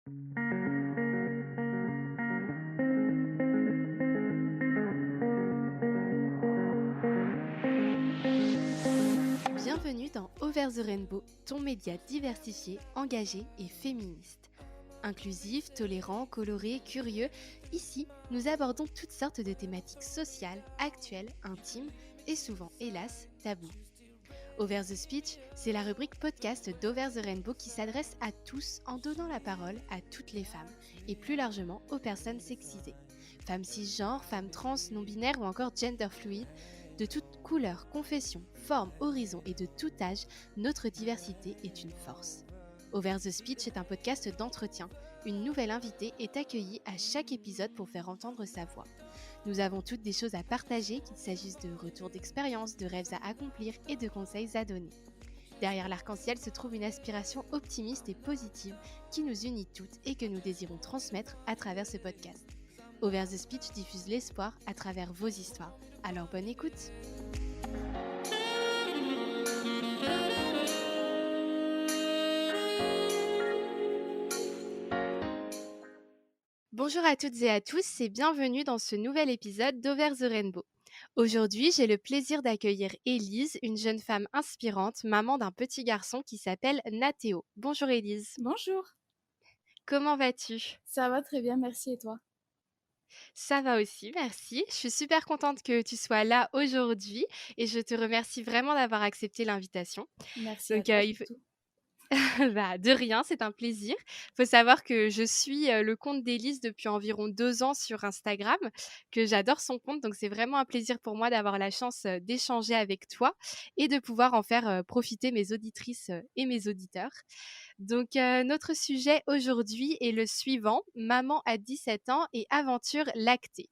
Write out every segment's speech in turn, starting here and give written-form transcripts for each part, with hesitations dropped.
Bienvenue dans Over the Rainbow, ton média diversifié, engagé et féministe. Inclusif, tolérant, coloré, curieux, ici, nous abordons toutes sortes de thématiques sociales, actuelles, intimes et souvent, hélas, tabous. Over the Speech, c'est la rubrique podcast d'Over the Rainbow qui s'adresse à tous en donnant la parole à toutes les femmes et plus largement aux personnes sexisées. Femmes cisgenres, femmes trans, non-binaires ou encore gender fluide, de toute couleur, confession, forme, horizon et de tout âge, notre diversité est une force. Over the Speech est un podcast d'entretien. Une nouvelle invitée est accueillie à chaque épisode pour faire entendre sa voix. Nous avons toutes des choses à partager, qu'il s'agisse de retours d'expérience, de rêves à accomplir et de conseils à donner. Derrière l'arc-en-ciel se trouve une aspiration optimiste et positive qui nous unit toutes et que nous désirons transmettre à travers ce podcast. Over the Speech diffuse l'espoir à travers vos histoires. Alors bonne écoute! Bonjour à toutes et à tous et bienvenue dans ce nouvel épisode d'Over the Rainbow. Aujourd'hui, j'ai le plaisir d'accueillir Élise, une jeune femme inspirante, maman d'un petit garçon qui s'appelle Nathéo. Bonjour Élise. Bonjour, Comment vas-tu? ça va très bien, merci et toi? Ça va aussi, merci. Je suis super contente que tu sois là aujourd'hui et je te remercie vraiment d'avoir accepté l'invitation. Merci à Donc, toi il faut... surtout. Bah, de rien, c'est un plaisir. Il faut savoir que je suis le compte d'Élise depuis environ 2 ans sur Instagram, que j'adore son compte. Donc, c'est vraiment un plaisir pour moi d'avoir la chance d'échanger avec toi et de pouvoir en faire profiter mes auditrices et mes auditeurs. Donc, notre sujet aujourd'hui est le suivant, maman à 17 ans et aventure lactée.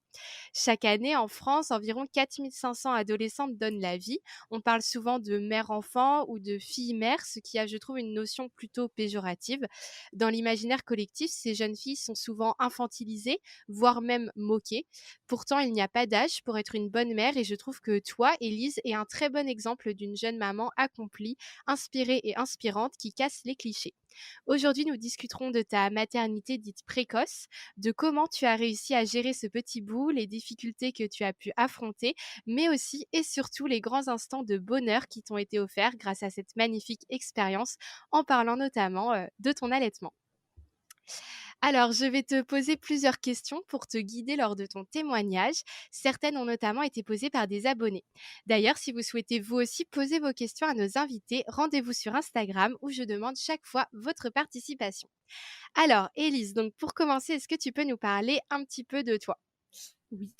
Chaque année, en France, environ 4500 adolescentes donnent la vie. On parle souvent de mère-enfant ou de fille-mère, ce qui a, je trouve, une notion plutôt péjorative. Dans l'imaginaire collectif, ces jeunes filles sont souvent infantilisées, voire même moquées. Pourtant, il n'y a pas d'âge pour être une bonne mère et je trouve que toi, Élise, es un très bon exemple d'une jeune maman accomplie, inspirée et inspirante qui casse les clichés. Aujourd'hui, nous discuterons de ta maternité dite précoce, de comment tu as réussi à gérer ce petit bout, les difficultés que tu as pu affronter, mais aussi et surtout les grands instants de bonheur qui t'ont été offerts grâce à cette magnifique expérience, en parlant notamment de ton allaitement. Alors, je vais te poser plusieurs questions pour te guider lors de ton témoignage. Certaines ont notamment été posées par des abonnés. D'ailleurs, si vous souhaitez vous aussi poser vos questions à nos invités, rendez-vous sur Instagram où je demande chaque fois votre participation. Alors, Élise, donc pour commencer, est-ce que tu peux nous parler un petit peu de toi? Oui,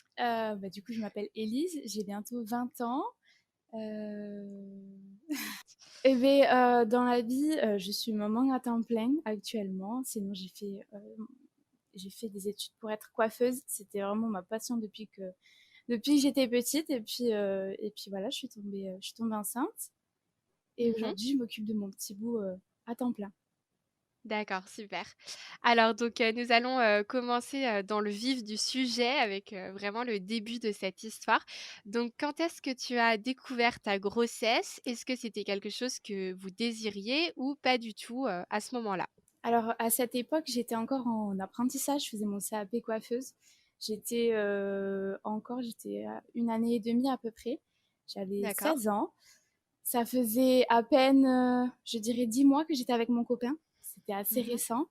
du coup, je m'appelle Élise, j'ai bientôt 20 ans. Euh... dans la vie, je suis maman à temps plein actuellement. Sinon, j'ai fait des études pour être coiffeuse. C'était vraiment ma passion depuis que j'étais petite. Et puis voilà, je suis tombée enceinte. Et Mhm. aujourd'hui, je m'occupe de mon petit bout à temps plein. D'accord, super. Alors donc nous allons, commencer, dans le vif du sujet avec, vraiment le début de cette histoire. Donc quand est-ce que tu as découvert ta grossesse? Est-ce que c'était quelque chose que vous désiriez ou pas du tout, à ce moment-là? Alors, à cette époque, j'étais encore en apprentissage, je faisais mon CAP coiffeuse. J'étais à 1 année et demie à peu près. J'avais D'accord. 16 ans. Ça faisait à peine, je dirais, 10 mois que j'étais avec mon copain. C'était assez Mmh. récent.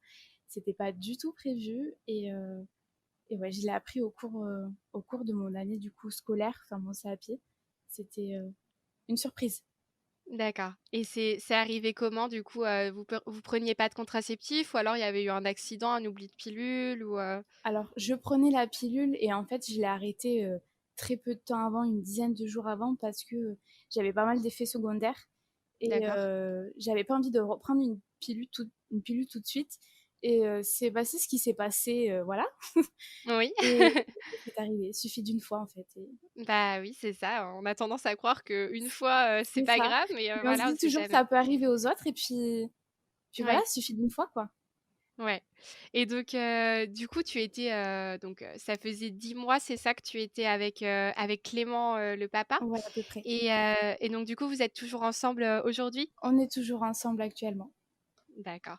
C'était pas du tout prévu. Et ouais, je l'ai appris au cours de mon année du coup scolaire, enfin mon CAP. C'était une surprise. D'accord et c'est arrivé comment du coup, vous preniez pas de contraceptif ou alors il y avait eu un accident, un oubli de pilule ou? Alors, je prenais la pilule et en fait, je l'ai arrêtée très peu de temps avant, une dizaine de jours avant, parce que j'avais pas mal d'effets secondaires et D'accord. j'avais pas envie de reprendre une pilule tout de suite. Et c'est passé ce qui s'est passé, voilà. Oui. Et c'est arrivé, il suffit d'une fois en fait. Et Bah, oui, c'est ça. On a tendance à croire qu'une fois, c'est c'est pas ça. grave, mais Mais on se voilà, on dit sait toujours que jamais. ça peut arriver aux autres, et puis voilà, Ouais, il suffit d'une fois quoi. ouais et donc du coup, tu étais, donc ça faisait 10 mois, c'est ça, que tu étais avec Clément, le papa? Ouais, à peu près. Et donc du coup, vous êtes toujours ensemble, aujourd'hui? On est toujours ensemble actuellement. D'accord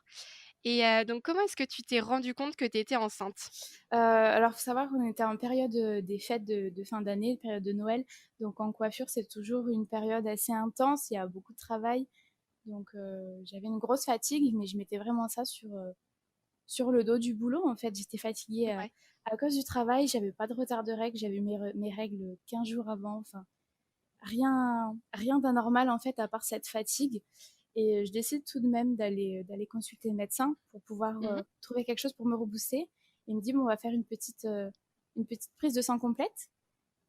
Et donc comment est-ce que tu t'es rendu compte que tu étais enceinte? Alors, faut savoir qu'on était en période, des fêtes de fin d'année, période de Noël. Donc en coiffure, c'est toujours une période assez intense, il y a beaucoup de travail. Donc j'avais une grosse fatigue, mais je mettais vraiment ça sur le dos du boulot, en fait. J'étais fatiguée, Ouais. à cause du travail, j'avais pas de retard de règles, j'avais mes règles 15 jours avant, enfin rien d'anormal, en fait, à part cette fatigue. Et je décide tout de même d'aller consulter le médecin pour pouvoir Mmh. trouver quelque chose pour me rebooster. Il me dit, bon, on va faire une petite prise de sang complète.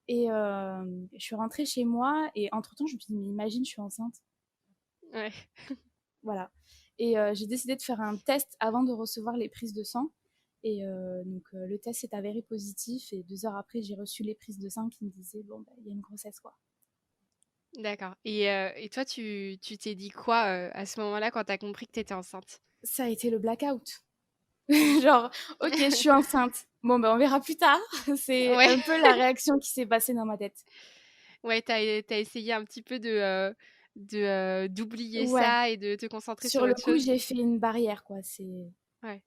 Et je suis rentrée chez moi et entre-temps, je me suis dit, mais imagine, je suis enceinte. Ouais. Voilà. Et j'ai décidé de faire un test avant de recevoir les prises de sang. Et donc, le test s'est avéré positif. Et 2 heures après, j'ai reçu les prises de sang qui me disaient, bon, bah, il y a une grossesse, quoi. D'accord. Et toi, tu t'es dit quoi, à ce moment-là, quand tu as compris que tu étais enceinte? Ça a été le blackout. Genre, ok, je suis enceinte. Bon, ben, on verra plus tard. C'est Ouais. un peu la réaction qui s'est passée dans ma tête. Ouais, t'as essayé un petit peu d'oublier Ouais, ça et de te concentrer sur sur le autre coup, chose? j'ai fait une barrière, quoi. C'est. Ouais,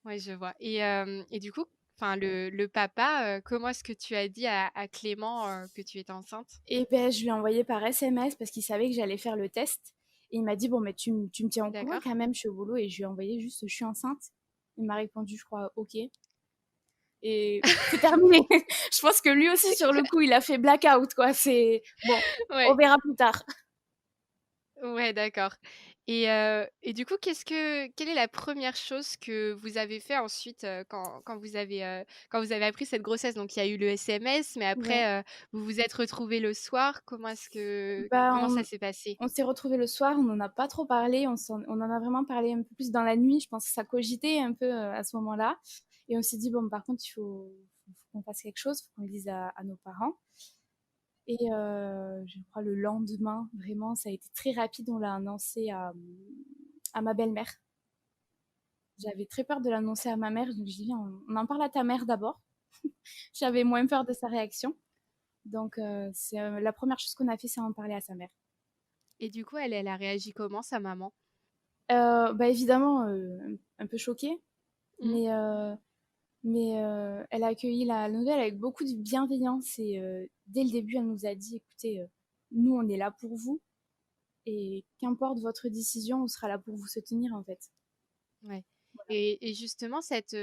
ouais, je vois. Et du coup, enfin, le papa, comment est-ce que tu as dit à Clément, que tu étais enceinte? Et ben, je lui ai envoyé par SMS parce qu'il savait que j'allais faire le test. Et il m'a dit, bon, mais tu me tiens au courant D'accord. quand même, je suis au boulot. Et je lui ai envoyé juste, je suis enceinte. Il m'a répondu, je crois, ok. Et c'est terminé. Je pense que lui aussi, sur le coup, il a fait blackout, quoi. C'est bon, on Ouais. verra plus tard. Ouais, d'accord. Et du coup, quelle est la première chose que vous avez fait ensuite, quand vous avez appris cette grossesse? Donc il y a eu le SMS, mais Ouais. après, vous vous êtes retrouvés le soir. Bah, Comment ça s'est passé? on s'est retrouvés le soir, on n'en a pas trop parlé, on en a vraiment parlé un peu plus dans la nuit, je pense que ça cogitait un peu à ce moment-là. Et on s'est dit, bon, par contre, faut qu'on fasse quelque chose, faut qu'on le dise à nos parents. Et je crois le lendemain, vraiment, ça a été très rapide, on l'a annoncé à ma belle-mère. J'avais très peur de l'annoncer à ma mère, donc j'ai dit, viens, on en parle à ta mère d'abord. J'avais moins peur de sa réaction. Donc, c'est la première chose qu'on a fait, c'est en parler à sa mère. Et du coup, elle a réagi comment, sa maman? Bah, évidemment, un peu choquée, Mmh. mais, elle a accueilli la nouvelle avec beaucoup de bienveillance et dès le début, elle nous a dit, écoutez, nous, on est là pour vous et qu'importe votre décision, on sera là pour vous soutenir, en fait. Ouais. Et justement, cette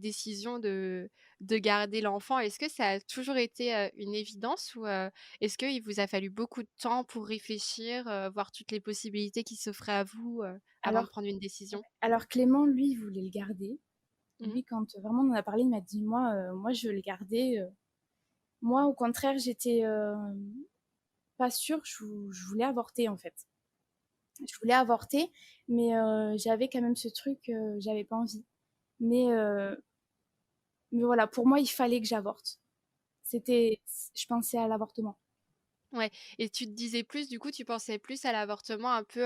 décision de garder l'enfant, est-ce que ça a toujours été, une évidence ou, est-ce qu'il vous a fallu beaucoup de temps pour réfléchir, voir toutes les possibilités qui s'offraient à vous, avant de Alors, prendre une décision? alors Clément, lui, il voulait le garder. Mmh. Lui, quand vraiment on en a parlé, il m'a dit, moi, je veux le garder. Moi, au contraire, j'étais pas sûre, je voulais avorter, en fait. Je voulais avorter, mais j'avais quand même ce truc, j'avais pas envie. Mais, euh, mais voilà, pour moi, il fallait que j'avorte. C'était, je pensais à l'avortement. Ouais, et tu te disais plus du coup, tu pensais plus à l'avortement un peu,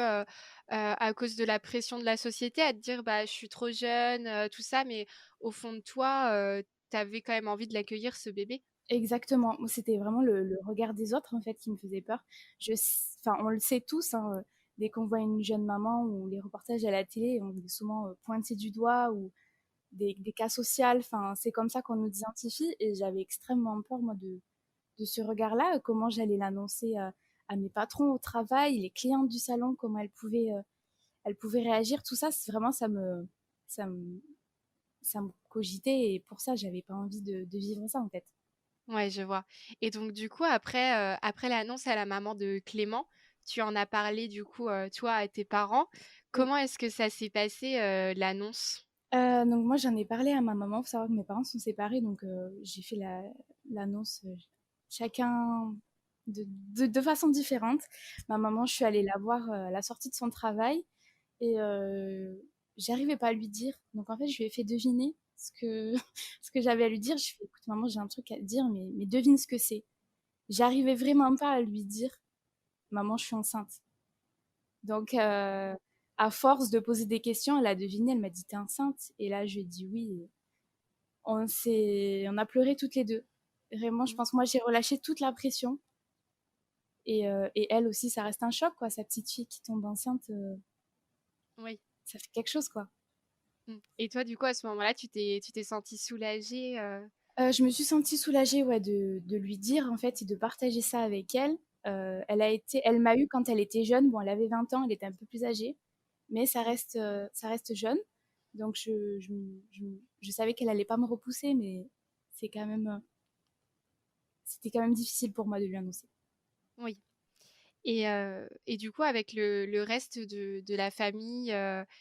à cause de la pression de la société, à te dire: «Bah, je suis trop jeune», tout ça, mais au fond de toi, tu avais quand même envie de l'accueillir ce bébé? Exactement. Moi, c'était vraiment le regard des autres, en fait, qui me faisait peur. Enfin, on le sait tous, hein, dès qu'on voit une jeune maman ou les reportages à la télé, on est souvent pointé du doigt ou des cas sociaux. Enfin, c'est comme ça qu'on nous identifie. Et j'avais extrêmement peur, moi, de ce regard-là, comment j'allais l'annoncer à mes patrons au travail, les clientes du salon, comment elles pouvaient réagir. Tout ça, c'est vraiment, ça me, ça me cogitait. Et pour ça, j'avais pas envie de vivre ça, en fait. Ouais, je vois. Et donc du coup après l'annonce à la maman de Clément, tu en as parlé du coup, toi à tes parents. Oui. Comment est-ce que ça s'est passé, l'annonce? Donc moi, j'en ai parlé à ma maman. Faut savoir que mes parents sont séparés, donc j'ai fait l'annonce chacun de façon différente. Ma maman, je suis allée la voir à la sortie de son travail et j'arrivais pas à lui dire. Donc en fait, je lui ai fait deviner ce que j'avais à lui dire. Je fais, écoute maman, j'ai un truc à te dire, mais devine ce que c'est. J'arrivais vraiment pas à lui dire, maman, je suis enceinte. Donc à force de poser des questions, elle a deviné, elle m'a dit, t'es enceinte? Et là, je lui ai dit oui. Et on a pleuré toutes les deux. Vraiment, je Mmh. pense que moi, j'ai relâché toute la pression. Et elle aussi, ça reste un choc, quoi. Sa petite fille qui tombe enceinte, Oui. ça fait quelque chose, quoi. Et toi, du coup, à ce moment-là, tu t'es sentie soulagée, Je me suis sentie soulagée, ouais, de lui dire, en fait, et de partager ça avec elle. Elle m'a eue quand elle était jeune. Bon, elle avait 20 ans, elle était un peu plus âgée, mais Mmh. ça reste jeune. Donc je savais qu'elle allait pas me repousser, mais c'est quand même, c'était quand même difficile pour moi de lui annoncer. Oui. Et du coup, avec le reste de la famille,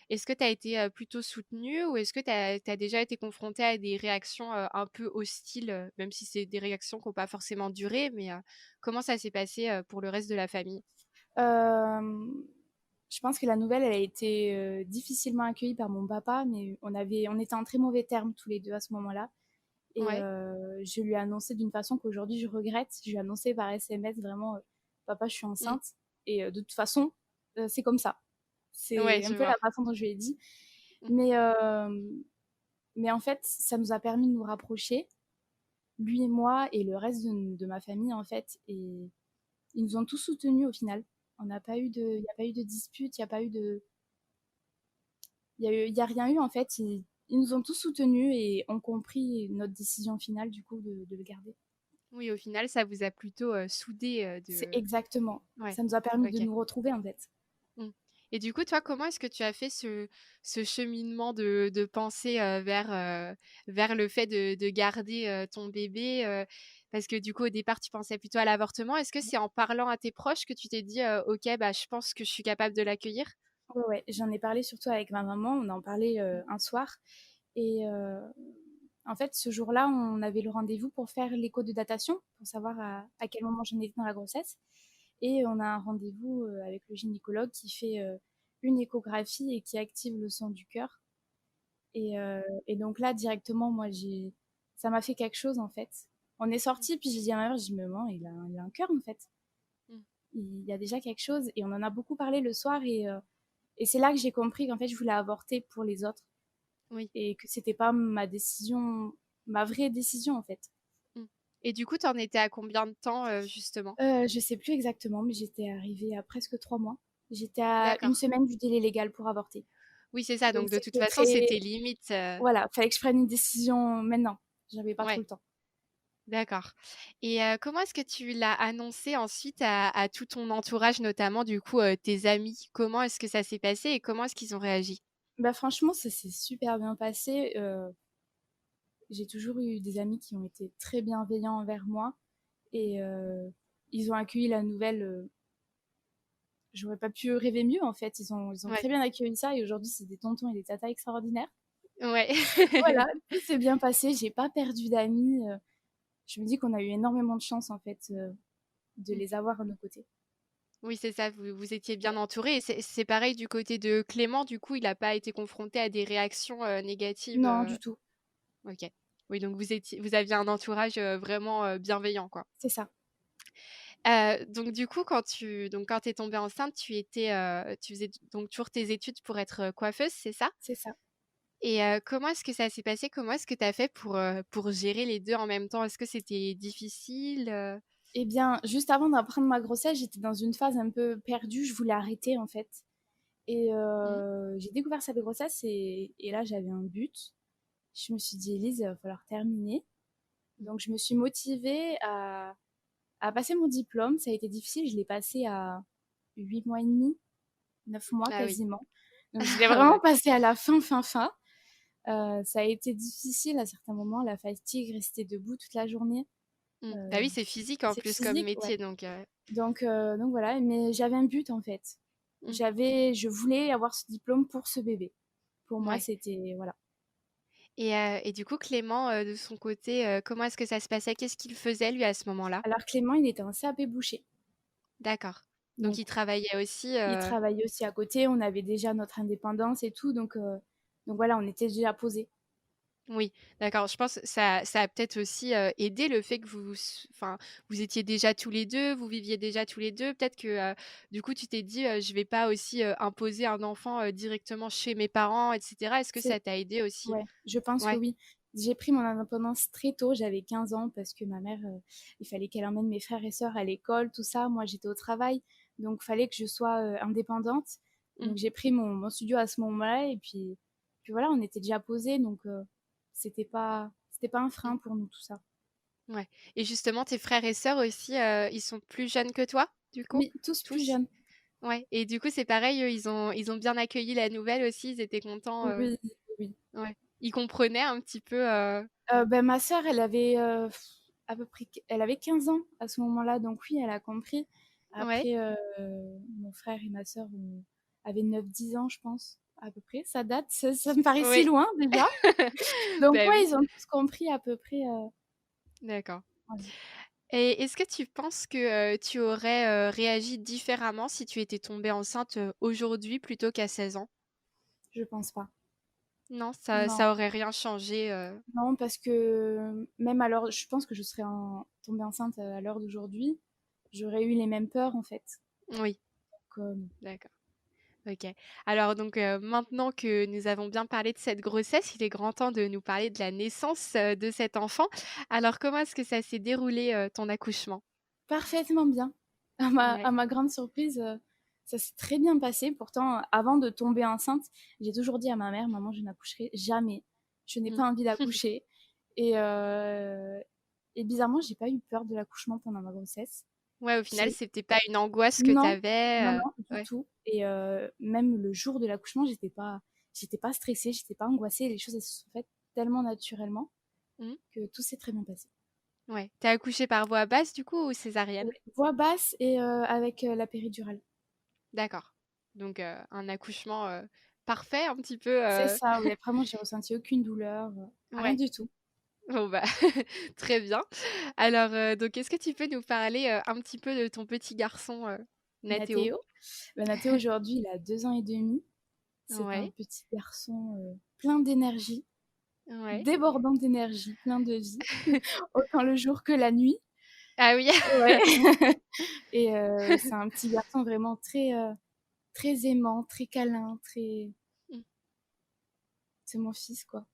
est-ce que tu as été, plutôt soutenue ou est-ce que tu as déjà été confrontée à des réactions, un peu hostiles, même si c'est des réactions qui ont pas forcément duré, mais, comment ça s'est passé, pour le reste de la famille? Hem, je pense que la nouvelle, elle a été, difficilement accueillie par mon papa, mais on était en très mauvais termes tous les 2 à ce moment-là. Et Ouais. je lui ai annoncé d'une façon qu'aujourd'hui je regrette. Je lui ai annoncé par SMS vraiment, papa, je suis Mmh. enceinte. Et de toute façon, c'est comme ça. Ouais, C'est un je peu la vois. façon dont je lui ai dit. Mmh. Mais, mais en fait, ça nous a permis de nous rapprocher, lui et moi, et le reste de ma famille, en fait. Et ils nous ont tous soutenus au final. Il n'y a pas eu de dispute, il n'y a pas eu de, il y a rien eu en fait. Ils nous ont tous soutenus et ont compris notre décision finale du coup de le garder. Oui, au final, ça vous a plutôt, soudés, C'est de exactement. ouais, Ça nous a permis de OK. nous retrouver en fait. Mmh. Et du coup, toi, comment est-ce que tu as fait ce cheminement de pensée, vers le fait de garder, ton bébé, parce que du coup, au départ, tu pensais plutôt à l'avortement. Est-ce que c'est en parlant à tes proches que tu t'es dit: «OK, bah, je pense que je suis capable de l'accueillir»? Ouais, ouais, j'en ai parlé surtout avec ma maman. On en parlait Mmh. un soir. Et en fait, ce jour-là, on avait le rendez-vous pour faire l'écho de datation, pour savoir à quel moment j'en étais dans la grossesse. Et on a un rendez-vous avec le gynécologue qui fait une échographie et qui active le son du cœur. Et donc là, directement, ça m'a fait quelque chose en fait. On est Mmh. sorti, puis j'ai dit à ma mère, j'ai dit, maman, il a un cœur en fait. Mmh. Il y a déjà quelque chose. Et on en a beaucoup parlé le soir. Et c'est là que j'ai compris qu'en fait, je voulais avorter pour les autres Oui. et que c'était pas ma décision, ma vraie décision en fait. Mmh. Et du coup, tu en étais à combien de temps, justement? Je sais plus exactement, mais j'étais arrivée à presque 3 mois. J'étais à une D'accord. semaine du délai légal pour avorter. Oui, c'est ça, Donc donc de toute c'était façon, très, c'était limite, voilà, fallait que je prenne une décision maintenant. J'avais pas trop ouais. le temps. D'accord. Et comment est-ce que tu l'as annoncé ensuite à tout ton entourage, notamment du coup, tes amis? Comment est-ce que ça s'est passé et comment est-ce qu'ils ont réagi? Bah franchement, ça s'est super bien passé. J'ai toujours eu des amis qui ont été très bienveillants envers moi et ils ont accueilli la nouvelle. J'aurais pas pu rêver mieux en fait. Ils ont Ouais. très bien accueilli ça et aujourd'hui c'est des tontons et des tatas extraordinaires. Ouais. Voilà, tout s'est bien passé. J'ai pas perdu d'amis. Je me dis qu'on a eu énormément de chance en fait de Mmh. les avoir à nos côtés. Oui, c'est ça, vous étiez bien Ouais. entourés et c'est pareil du côté de Clément, du coup, il a pas été confronté à des réactions, négatives, Non, du tout. OK. Oui, donc vous aviez un entourage, vraiment, bienveillant, quoi. C'est ça. Donc du coup, quand tu es tombée enceinte, tu faisais donc toujours tes études pour être, coiffeuse, c'est ça? C'est ça. Et comment est-ce que ça s'est passé? Comment est-ce que tu as fait pour gérer les 2 en même temps? Est-ce que c'était difficile, Eh bien, juste avant d'apprendre ma grossesse, j'étais dans une phase un peu perdue. Je voulais arrêter en fait. Et Mmh. j'ai découvert cette grossesse et là j'avais un but. Je me suis dit, Elise, il va falloir terminer. Mmh. Donc je me suis motivée à passer mon diplôme. Ça a été difficile, je l'ai passé à 8 mois et demi, 9 mois Ah oui. quasiment. Donc je l'ai Ah vraiment ouais. passé à la fin. Ça a été difficile à certains moments, la fatigue, rester debout toute la journée. Mmh. Bah Euh, oui, c'est physique en c'est plus comme physique, ouais. métier donc Donc voilà, mais j'avais un but en fait. mmh. Je voulais avoir ce diplôme pour ce bébé. Pour moi, Ouais. c'était, voilà. Et du coup, Clément, de son côté, comment est-ce que ça se passait? Qu'est-ce qu'il faisait lui à ce moment-là? Alors Clément, il était en CAP boucher. D'accord. Donc Donc il travaillait aussi, il travaillait aussi à côté, on avait déjà notre indépendance et tout, donc voilà, on était déjà posés. oui, d'accord. Je pense que ça a peut-être aussi, aidé le fait que enfin, vous étiez déjà tous les 2, vous viviez déjà tous les 2. Peut-être que, du coup, tu t'es dit, «Je vais pas aussi, imposer un enfant, directement chez mes parents» et cetera. Est-ce que C'est ça t'a aidé aussi? Ouais, je pense que Ouais. oui. J'ai pris mon indépendance très tôt, j'avais 15 ans parce que ma mère, il fallait qu'elle emmène mes frères et sœurs à l'école, tout ça. Moi, j'étais au travail, donc il fallait que je sois indépendante. Mmh. Donc j'ai pris mon studio à ce moment-là et puis puis voilà, on était déjà posés, donc c'était pas un Mmh. frein pour nous, tout ça. Ouais et justement tes frères et sœurs aussi, ils sont plus jeunes que toi, du coup? Oui, tous plus Tous? jeunes. Ouais et du coup, c'est pareil, eux, ils ont bien accueilli la nouvelle aussi? Ils étaient contents, Oui, oui. ouais. Ils comprenaient un petit peu, Bah, ma sœur, elle avait, à peu près elle avait 15 ans à ce moment-là, donc oui, elle a compris. ouais? Après, mon frère et ma sœur avaient 9-10 ans, je pense, à peu près. Ça date, ça me paraît si Oui. loin déjà. Donc Bah ouais, oui, ils ont tous compris à peu près, d'accord voilà. et est-ce que tu penses que, tu aurais, réagi différemment si tu étais tombée enceinte, aujourd'hui plutôt qu'à 16 ans? Je pense pas. Non, ça Non, ça aurait rien changé, non, parce que même alors, je pense que je serais tombée enceinte à l'heure d'aujourd'hui, j'aurais eu les mêmes peurs en fait. Oui, Donc, non. d'accord. OK. Alors donc, maintenant que nous avons bien parlé de cette grossesse, il est grand temps de nous parler de la naissance, de cet enfant. Alors comment est-ce que ça s'est déroulé, ton accouchement? Parfaitement bien. À Ouais. ma grande surprise, ça s'est très bien passé. Pourtant, avant de tomber enceinte, j'ai toujours dit à ma mère: «Maman, je n'accoucherai jamais. Je n'ai Mmh. pas envie d'accoucher» et et bizarrement, j'ai pas eu peur de l'accouchement pendant ma grossesse. Ouais, au final, J'ai c'était pas une angoisse que tu Non, non, avais, non, du ouais. tout et même le jour de l'accouchement, j'étais pas stressée, j'étais pas angoissée. Les choses, elles se sont faites tellement naturellement Mmh. que tout s'est très bien passé. Ouais. Tu as accouché par voie basse du coup ou Oui, césarienne? voix basse et avec, la péridurale. D'accord. Donc, un accouchement, parfait un petit peu, C'est ça, ouais, vraiment, j'ai ressenti aucune douleur, rien ouais. du tout. Bon bah, très bien. Alors, donc est-ce que tu peux nous parler, un petit peu de ton petit garçon, Nathéo? Nathéo, bah, Nathéo aujourd'hui, il a 2 ans et demi. C'est un Ouais, petit garçon, plein d'énergie, ouais. débordant d'énergie, plein de vie, autant le jour que la nuit. Ah oui. Ouais et c'est un petit garçon vraiment très aimant, très câlin, très Mmh. c'est mon fils, quoi.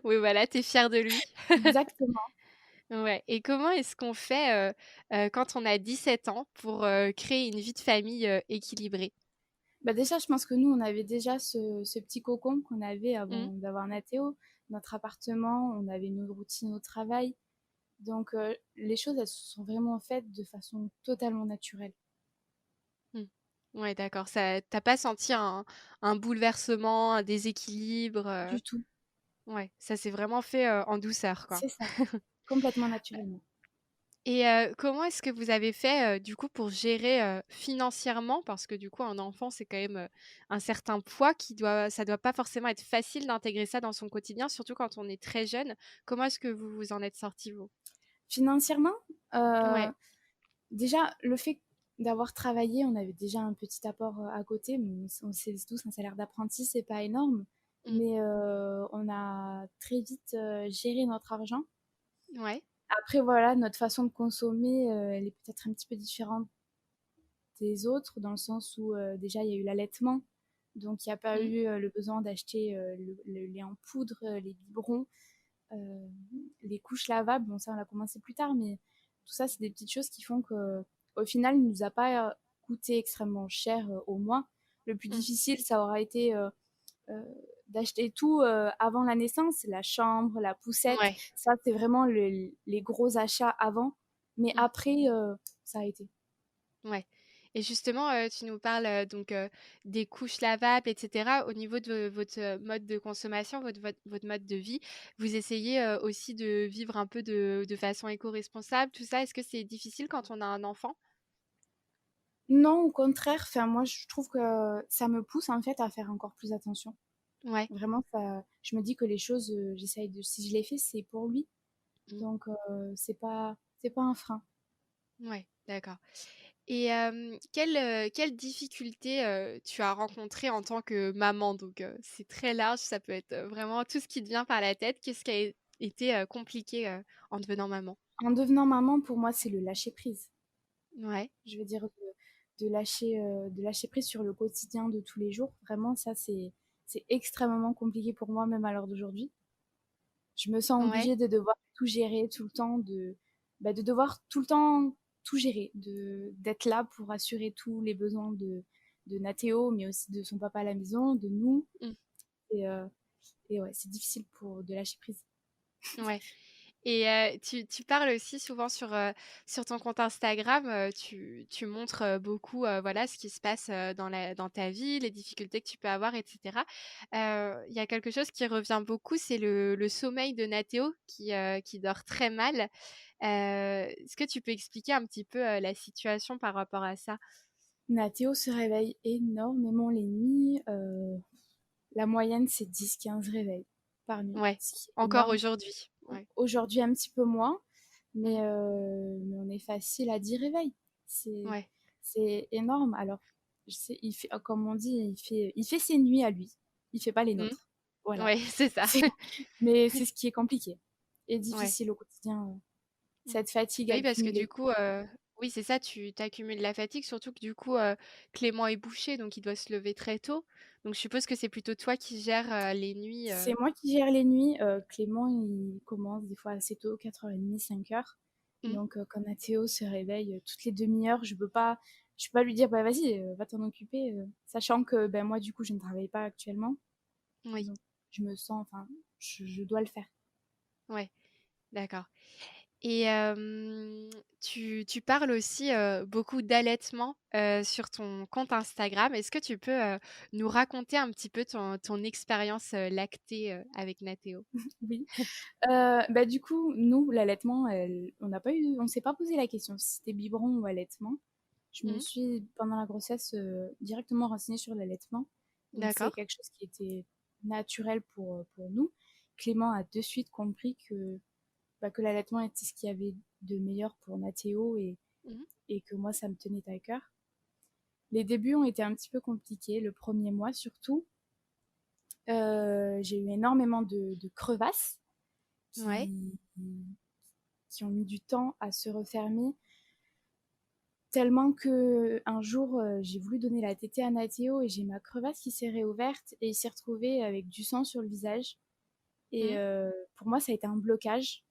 Oui, voilà, tu es fière de lui. Exactement. Ouais et comment est-ce qu'on fait, quand on a 17 ans pour, créer une vie de famille, équilibrée? Bah, déjà, je pense que nous, on avait déjà ce petit cocon qu'on avait Mmh. avant d'avoir Nathéo. Notre appartement, on avait nos routines au travail. Donc, les choses, elles se sont vraiment faites de façon totalement naturelle. Mmh. Ouais, d'accord, ça tu pas senti un bouleversement, un déséquilibre, Du tout. ouais, ça s'est vraiment fait, en douceur, quoi. C'est ça, complètement naturellement. Et comment est-ce que vous avez fait, du coup, pour gérer, financièrement? Parce que, du coup, un enfant, c'est quand même, un certain poids qui doit ça doit pas forcément être facile d'intégrer ça dans son quotidien, surtout quand on est très jeune. Comment est-ce que vous vous en êtes sortis, vous? Financièrement, heu, Ouais. déjà, le fait d'avoir travaillé, on avait déjà un petit apport, à côté. Bon, on sait tous, un salaire d'apprenti, c'est pas énorme, Mmh. mais on a très vite, géré notre argent. Ouais. Après voilà, notre façon de consommer, elle est peut-être un petit peu différente des autres, dans le sens où, déjà, il y a eu l'allaitement, donc il y a pas Mmh. eu, le besoin d'acheter, le lait en poudre, les biberons. Les couches lavables, bon ça on a commencé plus tard, mais tout ça c'est des petites choses qui font que au final il nous a pas coûté extrêmement cher au mois. Le plus Mmh. difficile ça aura été euh, d'acheter tout avant la naissance, la chambre, la poussette, Ouais. ça c'est vraiment les gros achats avant, mais Mmh. après ça a été. Ouais et justement, tu nous parles, donc des couches lavables et cetera. Au niveau de votre, mode de consommation, votre mode de vie, vous essayez, aussi de vivre un peu de façon éco-responsable, tout ça? Est-ce que c'est difficile quand on a un enfant? Non, au contraire, enfin moi je trouve que ça me pousse en fait à faire encore plus attention. Ouais. Vraiment, ça, je me dis que les choses, j'essaye de, si je les fais, c'est pour lui. Mmh. Donc, c'est pas un frein. Ouais, d'accord et quelles difficultés, tu as rencontrées en tant que maman? Donc c'est très large, ça peut être, vraiment tout ce qui te vient par la tête. Qu'est-ce qui a été, compliqué, en devenant maman? En devenant maman, pour moi, c'est le lâcher prise. Ouais. Je veux dire, de lâcher prise sur le quotidien de tous les jours. Vraiment, ça, c'est extrêmement compliqué pour moi, même à l'heure d'aujourd'hui. Je me sens Ouais. obligée de devoir tout gérer tout le temps, de devoir tout le temps tout gérer, d'être là pour assurer tous les besoins de Nathéo, mais aussi de son papa à la maison, de nous. Mmh. Et, et ouais, c'est difficile pour de lâcher prise. Ouais. Et tu parles aussi souvent sur ton compte Instagram, tu montres, beaucoup, voilà, ce qui se passe, dans ta vie, les difficultés que tu peux avoir et cetera. Il y a quelque chose qui revient beaucoup, c'est le sommeil de Nathéo qui dort très mal. Est-ce que tu peux expliquer un petit peu, la situation par rapport à ça? Nathéo se réveille énormément les nuits. La moyenne, c'est 10-15 réveils par nuit, Ouais, ce qui est encore énorme. aujourd'hui. Ouais. Aujourd'hui, un petit peu moins, Mmh. mais on est facile à 10 réveils. C'est, Ouais. c'est énorme. Alors, je sais, comme on dit, il fait ses nuits à lui. Il fait pas les Mmh. nôtres. Voilà. Ouais, c'est ça. Mais c'est ce qui est compliqué et Ouais. difficile au quotidien, Mmh. cette fatigue Bah oui, parce que du accumulée. coup, oui, c'est ça, tu accumules la fatigue, surtout que du coup, Clément est bouché, donc il doit se lever très tôt. Donc je suppose que c'est plutôt toi qui gères, les nuits, C'est moi qui gère les nuits. Clément, il commence des fois assez tôt, 4h30, 5h. Mmh. Donc, quand Mathéo se réveille toutes les demi-heures, je peux pas lui dire, bah vas-y, va t'en occuper, sachant que ben, moi, du coup, je ne travaille pas actuellement. Oui, Donc, je me sens, enfin, je dois le faire. ouais, d'accord. Et tu parles aussi, beaucoup d'allaitement, sur ton compte Instagram. Est-ce que tu peux, nous raconter un petit peu ton expérience, lactée, avec Nathéo? Oui. Bah, du coup, nous, l'allaitement, on s'est pas posé la question si c'était biberon ou allaitement. Je me Mmh. suis, pendant la grossesse, directement renseignée sur l'allaitement. Donc, c'est D'accord. quelque chose qui était naturel pour nous. Clément a de suite compris que l'allaitement était ce qu'il y avait de meilleur pour Mathéo Mmh. et que moi, ça me tenait à cœur. Les débuts ont été un petit peu compliqués, le premier mois surtout. J'ai eu énormément de crevasses Ouais. qui, qui ont mis du temps à se refermer, tellement que un jour, j'ai voulu donner la tétée à Nathéo et j'ai ma crevasse qui s'est réouverte et il s'est retrouvé avec du sang sur le visage. Et Mmh. pour moi, ça a été un blocage.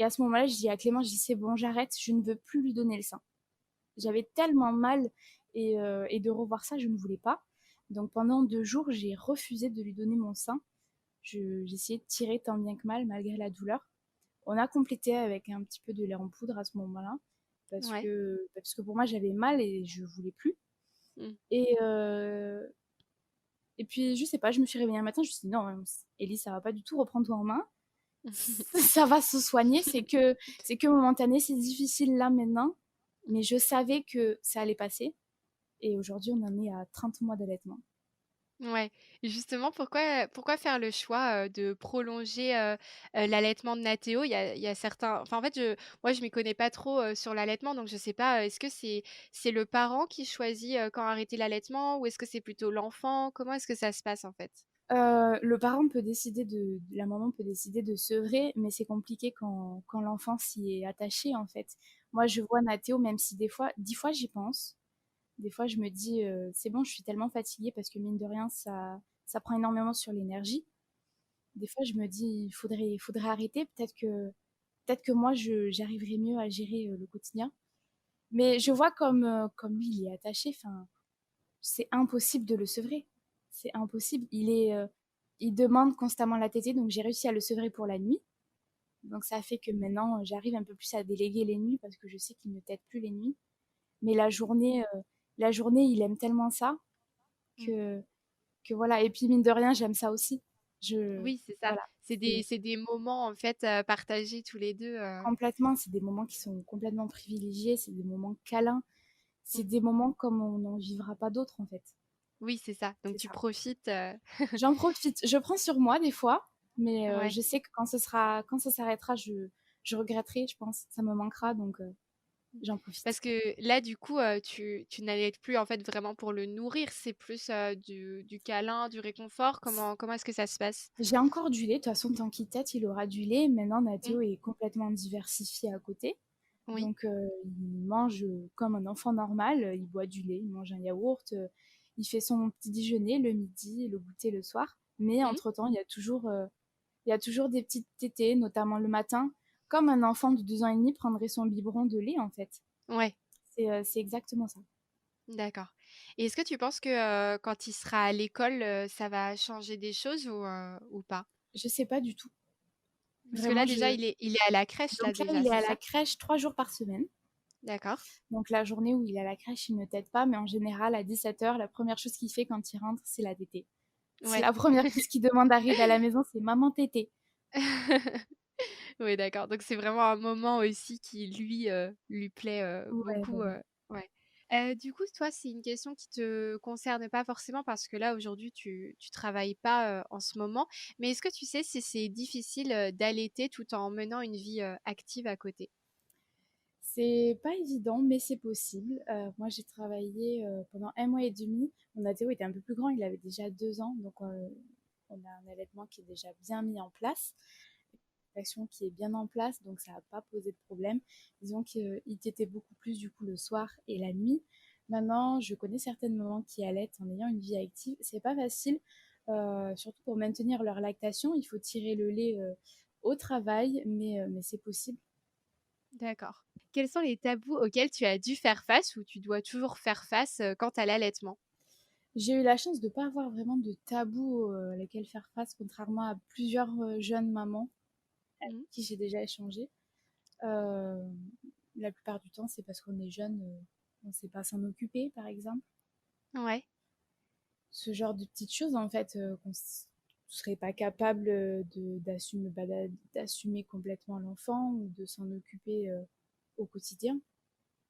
Et à ce moment-là, je dis à Clément, je dis c'est bon, j'arrête, je ne veux plus lui donner le sein. J'avais tellement mal et de revoir ça, je ne voulais pas. Donc pendant 2 jours, j'ai refusé de lui donner mon sein. J'ai essayé de tirer tant bien que mal, malgré la douleur. On a complété avec un petit peu de lait en poudre à ce moment-là, Ouais. parce que pour moi, j'avais mal et je voulais plus. Mmh. Et, et puis, je sais pas, je me suis réveillée un matin, je me suis dit, non, Ellie, ça va pas du tout, reprends-toi en main. Ça va se soigner, c'est que momentané, c'est difficile là maintenant, mais je savais que ça allait passer. Et aujourd'hui, on en est à 30 mois d'allaitement. Ouais, et justement, pourquoi faire le choix, de prolonger, l'allaitement de Nathéo? Il y a certains, enfin, en fait, moi, je m'y connais pas trop, sur l'allaitement, donc je sais pas, est-ce que c'est le parent qui choisit, quand arrêter l'allaitement ou est-ce que c'est plutôt l'enfant? Comment est-ce que ça se passe, en fait? Le parent peut décider la maman peut décider de sevrer, mais c'est compliqué quand l'enfant s'y est attaché, en fait. Moi, je vois Nathéo, même si des fois, 10 fois, j'y pense. Des fois, je me dis, c'est bon, je suis tellement fatiguée parce que mine de rien, ça prend énormément sur l'énergie. Des fois, je me dis, il faudrait arrêter. Peut-être que moi, j'arriverai mieux à gérer le quotidien. Mais je vois comme lui, il est attaché. Enfin, c'est impossible de le sevrer. C'est impossible. Il demande constamment la tétée, donc j'ai réussi à le sevrer pour la nuit. Donc ça fait que maintenant, j'arrive un peu plus à déléguer les nuits parce que je sais qu'il ne tète plus les nuits. Mais la journée, il aime tellement ça Mmh. que, que voilà. Et puis mine de rien, j'aime ça aussi. Oui, c'est ça. Voilà. C'est des C'est c'est des moments, en fait, partagés tous les 2. complètement, c'est des moments qui sont complètement privilégiés, c'est des moments câlins, c'est Mmh. des moments comme on n'en vivra pas d'autres en fait. Oui, c'est ça. Donc C'est tu ça. profites, J'en profite. Je prends sur moi des fois, mais ouais. je sais que quand ça s'arrêtera, je regretterai, je pense. Ça me manquera, donc j'en Parce profite. que là, du coup, tu n'allaites plus, en fait, vraiment pour le nourrir, c'est plus, du câlin, du réconfort? Comment est-ce que ça se passe? J'ai encore du lait. De toute façon, tant qu'il tète, il aura du lait. Maintenant, Mmh. Nathéo est complètement diversifié à côté. Oui. Donc, il mange comme un enfant normal. Il boit du lait, il mange un yaourt. Il fait son petit déjeuner le midi, le goûter le soir. Mais Mmh. entre-temps, il y a toujours des petites tétées, notamment le matin, comme un enfant de 2 ans et demi prendrait son biberon de lait, en fait. Ouais, C'est exactement ça. d'accord. Et est-ce que tu penses que, quand il sera à l'école, ça va changer des choses ou pas? Je sais pas du tout. Parce que là, Vraiment, déjà, je il est à la crèche, là, donc là, déjà, il est c'est à la ça? crèche 3 jours par semaine. D'accord. Donc la journée où il est à la crèche, il ne t'aide pas, mais en général, à 17 h, la première chose qu'il fait quand il rentre, c'est la tétée. C'est Ouais. la première chose qu'il demande d'arriver à la maison, c'est maman tétée. Oui, d'accord. Donc c'est vraiment un moment aussi qui lui plaît, Ouais, beaucoup, ouais. ouais. Du coup, toi, c'est une question qui te concerne pas forcément parce que là, aujourd'hui, tu travailles pas, en ce moment. Mais est-ce que tu sais si c'est difficile, d'allaiter tout en menant une vie, active à côté? C'est pas évident, mais c'est possible. Moi, j'ai travaillé pendant 1 mois et demi. Mon Athéo était un peu plus grand, il avait déjà 2 ans, donc on a un allaitement qui est déjà bien mis en place, une action qui est bien en place, donc ça n'a pas posé de problème. Disons qu'il t'était beaucoup plus du coup le soir et la nuit. Maintenant, je connais certaines mamans qui allaitent en ayant une vie active. C'est pas facile, surtout pour maintenir leur lactation. Il faut tirer le lait au travail, mais c'est possible. D'accord. Quels sont les tabous auxquels tu as dû faire face ou tu dois toujours faire face, quant à l'allaitement? J'ai eu la chance de ne pas avoir vraiment de tabou lesquels faire face, contrairement à plusieurs jeunes mamans Mmh. qui j'ai déjà échangé. Euh, la plupart du temps, c'est parce qu'on est jeune, on ne sait pas s'en occuper, par exemple. Ouais, Ce genre de petites choses, en fait, qu'on ne serait pas capable d'assumer, d'assumer complètement l'enfant ou de s'en occuper au quotidien.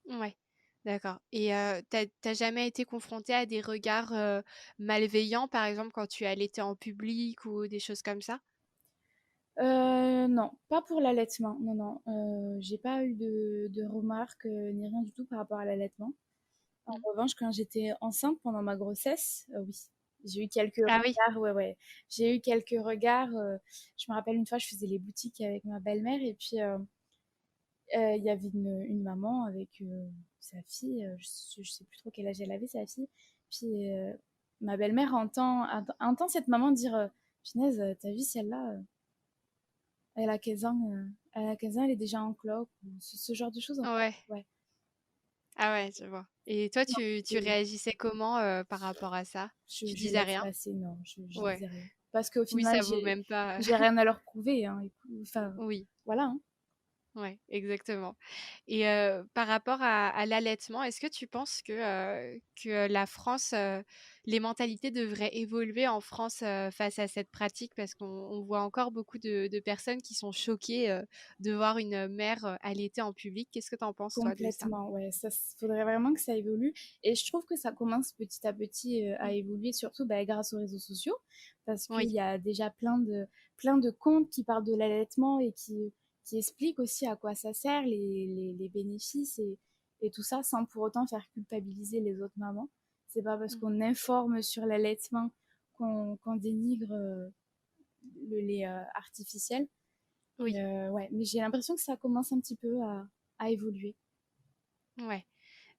ouais. D'accord et tu jamais été confrontée à des regards, malveillants, par exemple, quand tu allaitais en public ou des choses comme ça? Non, pas pour l'allaitement. Non, non. J'ai pas eu de remarques ni rien du tout par rapport à l'allaitement. En Mmh. revanche, quand j'étais enceinte pendant ma grossesse, oui, j'ai eu quelques Ah oui, regards. Ouais, ouais. J'ai eu quelques regards. Je me rappelle une fois, je faisais les boutiques avec ma belle-mère et puis il y avait une maman avec sa fille. Je sais plus trop quel âge elle avait, sa fille. Puis ma belle-mère entend cette maman dire Punaise, t'as vu celle-là elle a 15 ans, elle a 15 ans, elle est déjà en clope, ou ce genre de choses en fait. ouais. Ouais. Ah ouais, je vois et toi, Non, tu réagissais comment, par rapport à ça? Tu je disais laisse rien? passer, non, je Ouais. disais rien. Parce qu'au Oui, final, ça vaut même pas, j'ai rien à leur prouver, hein. Enfin, oui. voilà, hein. Ouais, exactement. Et par rapport à l'allaitement, est-ce que tu penses que la France, les mentalités devraient évoluer en France, face à cette pratique? Parce qu'on voit encore beaucoup de personnes qui sont choquées, de voir une mère, allaiter en public. Qu'est-ce que tu en penses toi de ça? Complètement, ouais. Ça, faudrait vraiment que ça évolue. Et je trouve que ça commence petit à petit à Mmh. évoluer, surtout bah, grâce aux réseaux sociaux, parce qu'il Oui, y a déjà plein de comptes qui parlent de l'allaitement et qui expliquent aussi à quoi ça sert, les bénéfices et tout ça, sans pour autant faire culpabiliser les autres mamans. C'est pas parce mmh, qu'on informe sur l'allaitement qu'on dénigre le lait artificiel. oui, Ouais, mais j'ai l'impression que ça commence un petit peu à évoluer. ouais,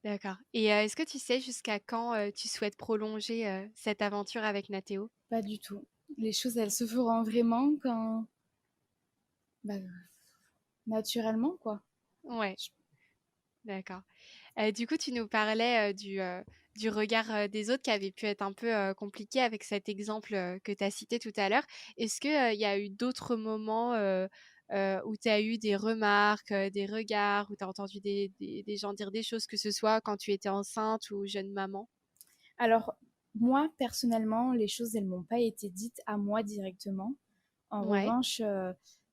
d'accord. Et est-ce que tu sais jusqu'à quand, tu souhaites prolonger, cette aventure avec Nathéo? Pas du tout. Les choses, elles se feront vraiment quand, bah, naturellement, quoi. Ouais, d'accord. Du coup, tu nous parlais, du regard, des autres qui avait pu être un peu, compliqué avec cet exemple, que tu as cité tout à l'heure. Est-ce que, il y a eu d'autres moments, où tu as eu des remarques, des regards, où tu as entendu des gens dire des choses, que ce soit quand tu étais enceinte ou jeune maman? Alors, moi, personnellement, les choses, elles m'ont pas été dites à moi directement. En Ouais. revanche,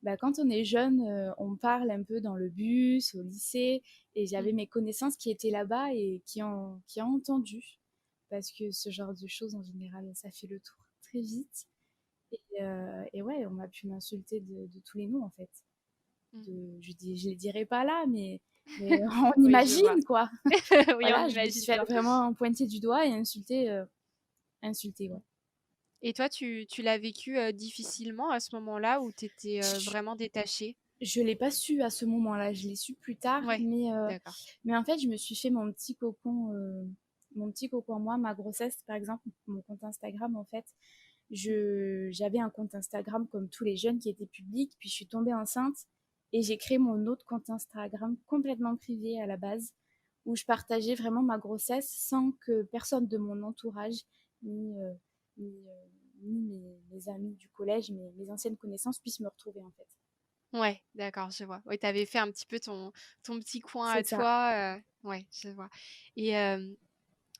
bah, quand on est jeune, on parle un peu dans le bus, au lycée, et Mmh. j'avais mes connaissances qui étaient là-bas et qui ont entendu. Parce que ce genre de choses, en général, ça fait le tour très vite. Et ouais, on a pu m'insulter de tous les noms, en fait. Mmh. Je les dirai pas là, mais on Oui, je vois. imagine, quoi. Oui, on Voilà, je me imagine suis fait bien. vraiment pointer du doigt et insulter, ouais. Et toi, tu l'as vécu, difficilement à ce moment-là où tu étais, Je vraiment détachée? je l'ai pas su à ce moment-là, je l'ai su plus tard, Ouais, d'accord. mais en fait, je me suis fait mon petit cocon moi, ma grossesse, par exemple, mon compte Instagram, en fait. Mmh. J'avais un compte Instagram comme tous les jeunes qui étaient publics, puis je suis tombée enceinte et j'ai créé mon autre compte Instagram complètement privé à la base où je partageais vraiment ma grossesse sans que personne de mon entourage, ni, ni, ni mes amis du collège, mes anciennes connaissances puissent me retrouver en fait. Ouais, d'accord, je vois. Ouais, tu avais fait un petit peu ton petit coin à C'est ça. toi, ouais, je vois et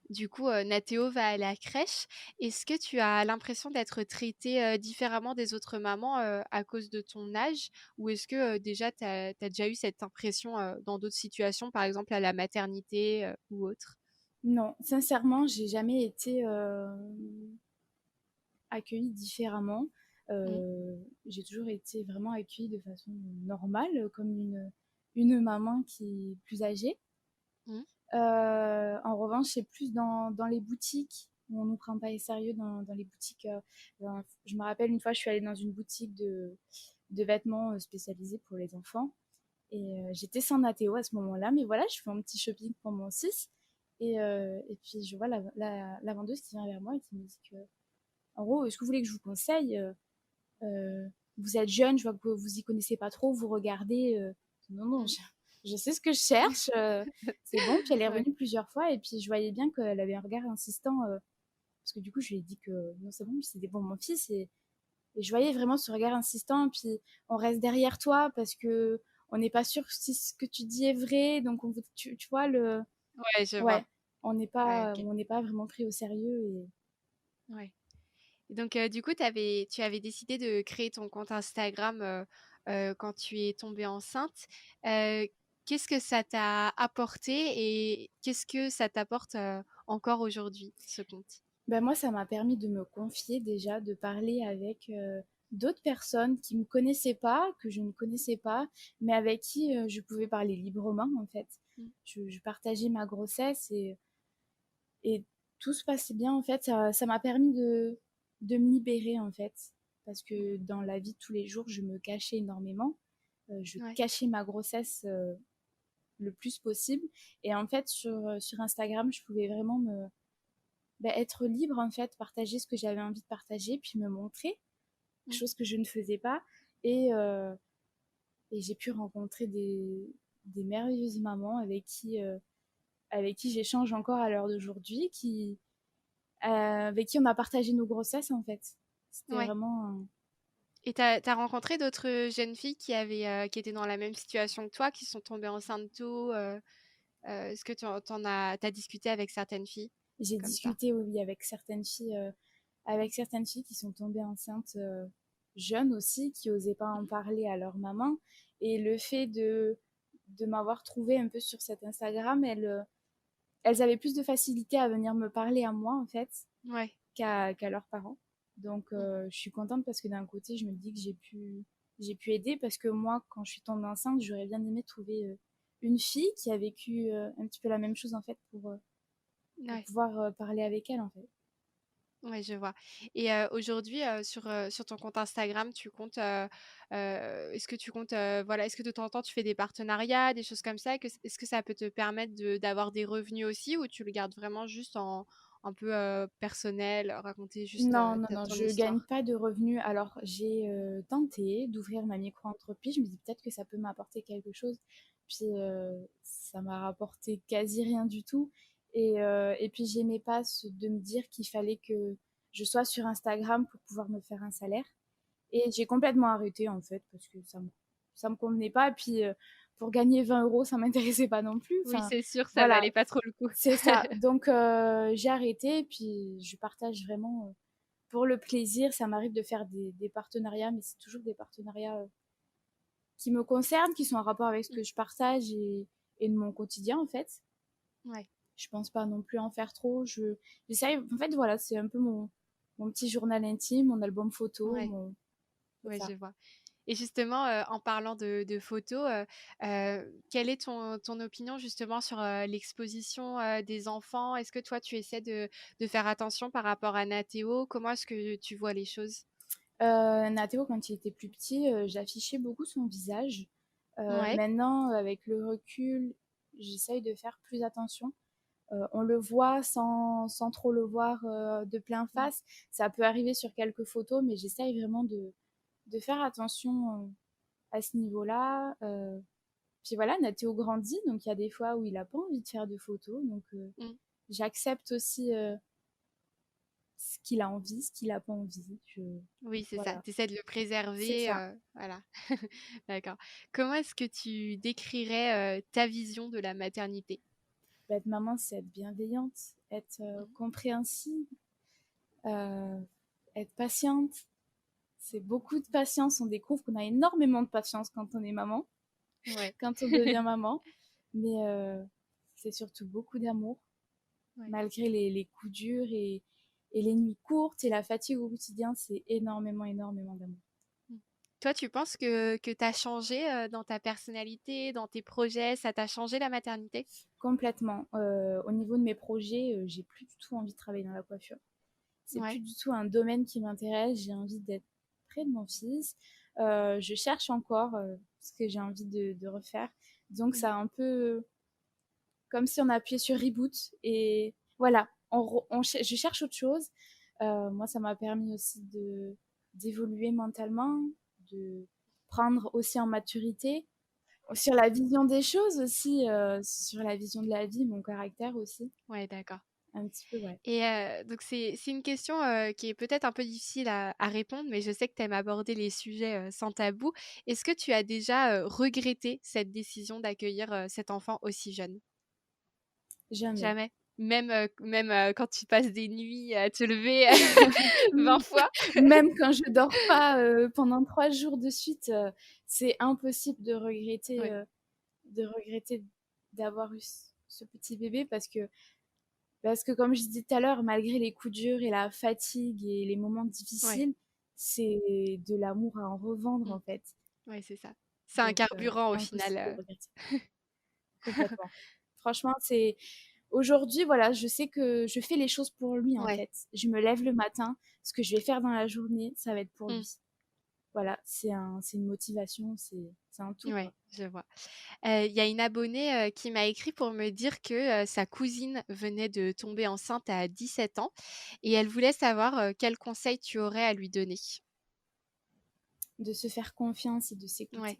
du coup, Nathéo va à la crèche. Est-ce que tu as l'impression d'être traitée, différemment des autres mamans, à cause de ton âge? Ou est-ce que, déjà tu as déjà eu cette impression, dans d'autres situations, par exemple à la maternité, ou autre? Non, sincèrement, j'ai jamais été accueillie différemment. Mmh. J'ai toujours été vraiment accueillie de façon normale, comme une maman qui est plus âgée. Mmh. En revanche, c'est plus dans les boutiques où on nous prend pas au sérieux dans les boutiques. Je me rappelle une fois, je suis allée dans une boutique de vêtements spécialisés pour les enfants et j'étais sans Nathéo à ce moment-là, mais voilà, je fais un petit shopping pour mon 6 et puis je vois la vendeuse qui vient vers moi et qui me dit que, en gros, est-ce que vous voulez que je vous conseille vous êtes jeune, je vois que vous y connaissez pas trop, vous regardez. Non, non, Mmh. je sais ce que je cherche, c'est bon. Puis elle est Ouais. revenue plusieurs fois et puis je voyais bien qu'elle avait un regard insistant, parce que du coup, je lui ai dit que non, c'est bon, c'était pour mon fils et je voyais vraiment ce regard insistant. Puis on reste derrière toi parce que on n'est pas sûr si ce que tu dis est vrai, donc tu vois le, Ouais, je vois. ouais, Ouais, OK. on n'est pas vraiment pris au sérieux et Ouais. Et donc, du coup, tu avais décidé de créer ton compte Instagram, quand tu es tombée enceinte. Heu, Qu'est-ce que ça t'a apporté et qu'est-ce que ça t'apporte, encore aujourd'hui, ce compte? ben moi, ça m'a permis de me confier déjà, de parler avec d'autres personnes qui me connaissaient pas, que je ne connaissais pas, mais avec qui je pouvais parler librement en fait. Mmh. Je partageais ma grossesse et tout se passait bien en fait. Ça m'a permis de me libérer en fait. Parce Mmh. que dans la vie de tous les jours, je me cachais énormément. Je Ouais. cachais ma grossesse le plus possible. Et en fait, sur Instagram, je pouvais vraiment être libre en fait, partager ce que j'avais envie de partager, puis me montrer, Mmh. chose que je ne faisais pas. Et, euh, et j'ai pu rencontrer des merveilleuses mamans avec qui j'échange encore à l'heure d'aujourd'hui, avec qui on a partagé nos grossesses en fait. C'était Ouais. vraiment... Et tu as rencontré d'autres, jeunes filles qui étaient dans la même situation que toi, qui sont tombées enceintes tôt, est-ce que tu as discuté avec certaines filles J'ai comme ça? discuté oui, avec certaines filles qui sont tombées enceintes jeunes aussi, qui n'osaient pas en Mmh. parler à leur maman. Et le fait de m'avoir trouvée un peu sur cet Instagram, elles avaient plus de facilité à venir me parler à moi, en fait, Ouais. qu'à leurs parents. Donc, Mmh. je suis contente parce que d'un côté, je me dis que j'ai pu aider parce que moi, quand je suis tombée enceinte, j'aurais bien aimé trouver une fille qui a vécu un petit peu la même chose, en fait, pour Ouais. pouvoir parler avec elle, en fait. Ouais, je vois. Et aujourd'hui, sur ton compte Instagram, tu comptes, est-ce que tu comptes, voilà, est-ce que de temps en temps tu fais des partenariats, des choses comme ça? Est-ce que ça peut te permettre d'avoir des revenus aussi ou tu le gardes vraiment juste en un peu, personnel, raconter juste, Non, non, ta non, ton je gagne histoire? pas de revenus. Alors, j'ai tenté d'ouvrir ma micro-entreprise. Je me dis peut-être que ça peut m'apporter quelque chose. Puis, ça m'a rapporté quasi rien du tout. Et puis, j'aimais pas de me dire qu'il fallait que je sois sur Instagram pour pouvoir me faire un salaire. Et j'ai complètement arrêté, en fait, parce que ça me convenait pas. Et puis, pour gagner 20 euros, ça m'intéressait pas non plus. Oui, Enfin, c'est sûr, ça voilà, valait pas trop le coup. c'est ça. Donc, j'ai arrêté. Et puis, je partage vraiment pour le plaisir. Ça m'arrive de faire des partenariats, mais c'est toujours des partenariats qui me concernent, qui sont en rapport avec ce Mmh. que je partage et de mon quotidien, en fait. Ouais. Je pense pas non plus en faire trop. J'essaye, en fait, voilà, c'est un peu mon petit journal intime, mon album photo, Ouais. c'est Ouais, ça. je vois. Et justement, en parlant de photos, quelle est ton opinion justement sur, l'exposition, des enfants? Est-ce que toi, tu essaies de faire attention par rapport à Nathéo? Comment est-ce que tu vois les choses? Nathéo, quand il était plus petit, j'affichais beaucoup son visage. Ouais. Maintenant, avec le recul, j'essaye de faire plus attention. On le voit sans trop le voir de plein Mmh. face. Ça peut arriver sur quelques photos, mais j'essaye vraiment de faire attention à ce niveau-là. Puis voilà, Nathéo grandit, donc il y a des fois où il a pas envie de faire de photos, donc Mmh. j'accepte aussi ce qu'il a envie, ce qu'il a pas envie. Oui, c'est ça. Voilà, Tu essaies de le c'est préserver, ça. voilà. D'accord. Comment est-ce que tu décrirais, ta vision de la maternité? Bah, être maman, c'est être bienveillante, être Mmh. compréhensive, euh, être patiente. C'est beaucoup de patience. On découvre qu'on a énormément de patience quand on est maman, Ouais. quand on devient maman. Mais c'est surtout beaucoup d'amour, Ouais. malgré les coups durs et les nuits courtes et la fatigue au quotidien. C'est énormément, énormément d'amour. Mmh. Toi, tu penses que tu as changé, dans ta personnalité, dans tes projets? Ça t'a changé la maternité? Complètement. Au niveau de mes projets, j'ai plus du tout envie de travailler dans la coiffure. C'est plus Ouais. du tout un domaine qui m'intéresse. J'ai envie d'être près de mon fils. Je cherche encore ce que j'ai envie de refaire. Donc, Mmh. ça a un peu comme si on appuyait sur reboot. Et voilà, je cherche autre chose. Moi, ça m'a permis aussi d'évoluer mentalement, de prendre aussi en maturité, sur la vision des choses aussi, sur la vision de la vie, mon caractère aussi, Ouais, d'accord. un petit peu, ouais. Et donc c'est une question, qui est peut-être un peu difficile à répondre, mais je sais que tu aimes aborder les sujets, sans tabou. Est-ce que tu as déjà, regretté cette décision d'accueillir, cet enfant aussi jeune? Jamais. Jamais? Même, quand tu passes des nuits à te lever 20 fois? Même quand je dors pas pendant 3 jours de suite, c'est impossible Ouais, de regretter d'avoir eu ce petit bébé parce que comme je disais tout à l'heure, malgré les coups durs et la fatigue et les moments ouais. difficiles, c'est de l'amour à en revendre Mmh. en fait. Ouais, c'est ça. C'est un Donc carburant au final, impossible de regretter. Complètement. Franchement, c'est aujourd'hui, voilà, je sais que je fais les choses pour lui en ouais. fait. Je me lève le matin, ce que je vais faire dans la journée, ça va être pour Mmh. lui. Voilà, c'est une motivation, c'est un tout Ouais, quoi. je vois. Il y a une abonnée, qui m'a écrit pour me dire que, sa cousine venait de tomber enceinte à 17 ans et elle voulait savoir, quels conseils tu aurais à lui donner? De se faire confiance et de Ouais. s'écouter.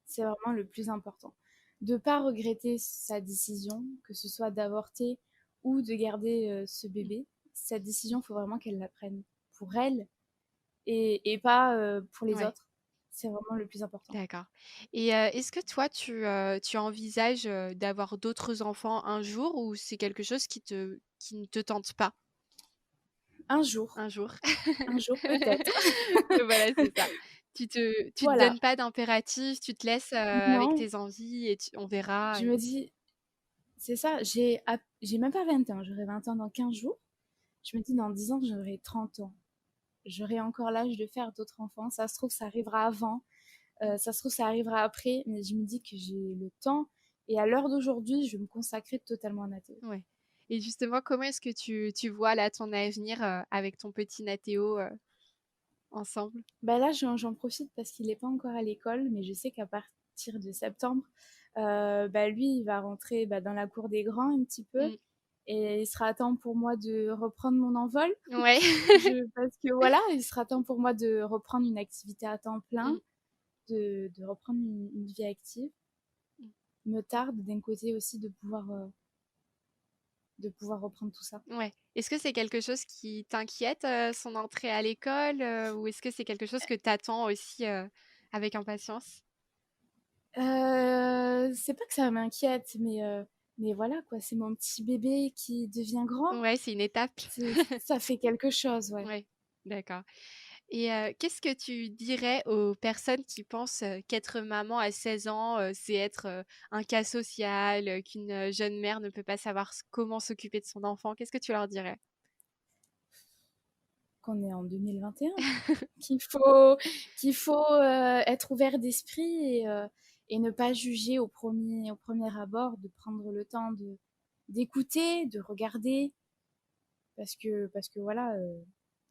C'est vraiment le plus important. De pas regretter sa décision, que ce soit d'avorter ou de garder ce Mmh. bébé. Cette décision, il faut vraiment qu'elle la prenne pour elle et pas pour les Ouais, autres. C'est vraiment le plus important. d'accord et est-ce que toi tu envisages, d'avoir d'autres enfants un jour ou c'est quelque chose qui ne te tente pas un jour? Un jour peut-être. Voilà, c'est ça. Tu te Voilà. donnes pas d'impératif, tu te laisses, avec Non, tes envies et on verra je me dis, c'est ça, j'ai même pas 20 ans, j'aurai 20 ans dans 15 jours. Je me dis, dans 10 ans, j'aurai 30 ans. J'aurai encore l'âge de faire d'autres enfants. Ça se trouve, ça arrivera avant. Ça se trouve, ça arrivera après. Mais je me dis que j'ai le temps. Et à l'heure d'aujourd'hui, je vais me consacrer totalement à Nathalie. Ouais et justement, comment est-ce que tu vois là ton avenir, avec ton petit Nathéo, ensemble? Bah là, j'en profite parce qu'il n'est pas encore à l'école, mais je sais qu'à partir de septembre, bah lui, il va rentrer bah, dans la cour des grands un petit peu. Mmh. Et il sera temps pour moi de reprendre mon envol. Ouais. Parce que voilà, il sera temps pour moi de reprendre une activité à temps plein, Mmh. de reprendre une vie active. Mmh. Il me tarde d'un côté aussi de pouvoir reprendre tout ça. Ouais. Est-ce que c'est quelque chose qui t'inquiète, son entrée à l'école, ou est-ce que c'est quelque chose que tu attends aussi, avec impatience? C'est pas que ça m'inquiète, mais voilà quoi, c'est mon petit bébé qui devient grand. Ouais, c'est une étape. Ça fait quelque chose, ouais. Ouais, d'accord. Et qu'est-ce que tu dirais aux personnes qui pensent, qu'être maman à 16 ans, c'est être, un cas social, qu'une, jeune mère ne peut pas savoir comment s'occuper de son enfant? Qu'est-ce que tu leur dirais? Qu'on est en 2021, qu'il faut être ouvert d'esprit et ne pas juger au premier abord, de prendre le temps d'écouter, de regarder, parce que voilà,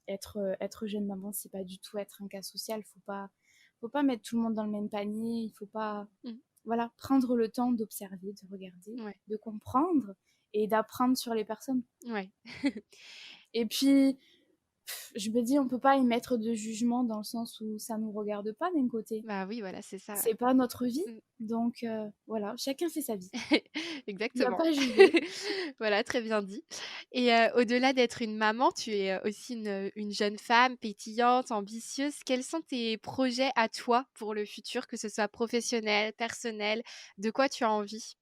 être jeune maman, c'est pas du tout être un cas social. Faut pas mettre tout le monde dans le même panier. Il faut pas, Mmh. voilà, prendre le temps d'observer, de regarder, Ouais, de comprendre et d'apprendre sur les personnes. ouais. Et puis, je me dis: «On peut pas émettre de jugement dans le sens où ça nous regarde pas d'un côté. Bah, oui, voilà, c'est ça, C'est pas notre vie, ouais. Mmh. donc voilà, chacun fait sa vie. Il y a Exactement. pas à juger». Voilà, très bien dit et au-delà d'être une maman, tu es, aussi une jeune femme pétillante, ambitieuse. Quels sont tes projets à toi pour le futur, que ce soit professionnel, personnel? De quoi tu as envie?